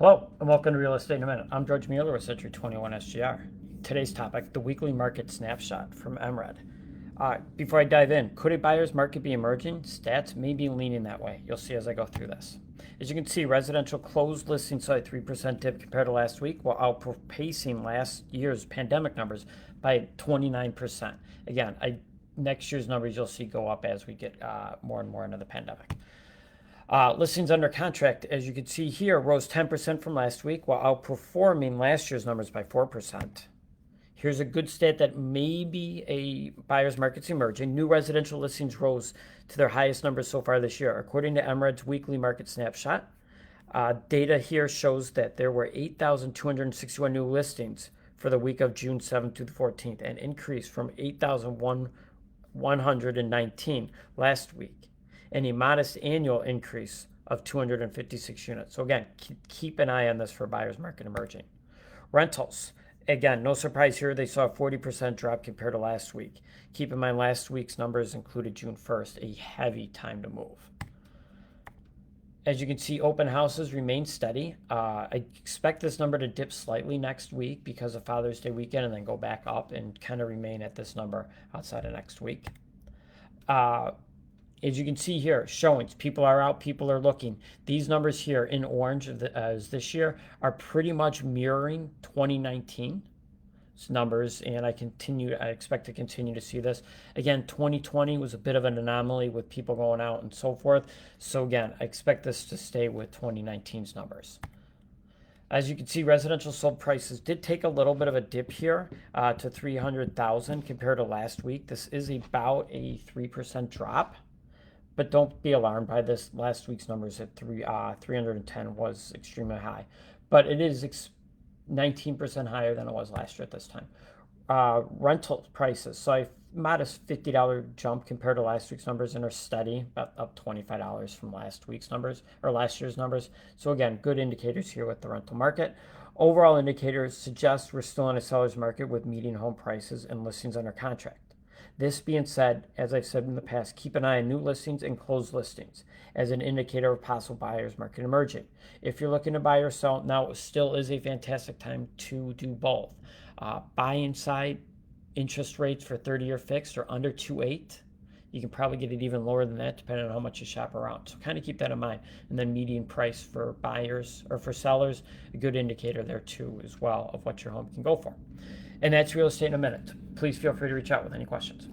Hello, and welcome to Real Estate in a Minute. I'm George Mueller with Century 21 SGR. Today's topic, the weekly market snapshot from MRED. Before I dive in, could a buyer's market be emerging? Stats may be leaning that way. You'll see as I go through this. As you can see, residential closed listings saw a 3% dip compared to last week, while outpacing last year's pandemic numbers by 29%. Again, next year's numbers you'll see go up as we get more and more into the pandemic. Listings under contract, as you can see here, rose 10% from last week while outperforming last year's numbers by 4%. Here's a good stat that maybe a buyer's market's emerging. New residential listings rose to their highest numbers so far this year. According to MRED's weekly market snapshot, data here shows that there were 8,261 new listings for the week of June 7th to the 14th, an increase from 8,119 last week, and a modest annual increase of 256 units. So again, keep an eye on this for buyer's market emerging. Rentals, again, no surprise here, they saw a 40% drop compared to last week. Keep in mind last week's numbers included June 1st, a heavy time to move. As you can see, open houses remain steady. I expect this number to dip slightly next week because of Father's Day weekend and then go back up and kind of remain at this number outside of next week. As you can see here, showings, people are out, people are looking. These numbers here in orange as this year are pretty much mirroring 2019's numbers, and I expect to continue to see this. Again, 2020 was a bit of an anomaly with people going out and so forth. So again, I expect this to stay with 2019's numbers. As you can see, residential sold prices did take a little bit of a dip here to 300,000 compared to last week. This is about a 3% drop. But don't be alarmed by this. Last week's numbers at 310 was extremely high. But it is 19% higher than it was last year at this time. Rental prices, so a modest $50 jump compared to last week's numbers and are steady, about up $25 from last week's numbers, or last year's numbers. So again, good indicators here with the rental market. Overall indicators suggest we're still in a seller's market with median home prices and listings under contract. This being said, as I've said in the past, keep an eye on new listings and closed listings as an indicator of possible buyer's market emerging. If you're looking to buy or sell, now still is a fantastic time to do both. Buy inside interest rates for 30-year fixed or under 2.8. You can probably get it even lower than that depending on how much you shop around. So kind of keep that in mind. And then median price for buyers or for sellers, a good indicator there too as well of what your home can go for. And that's Real Estate in a Minute. Please feel free to reach out with any questions.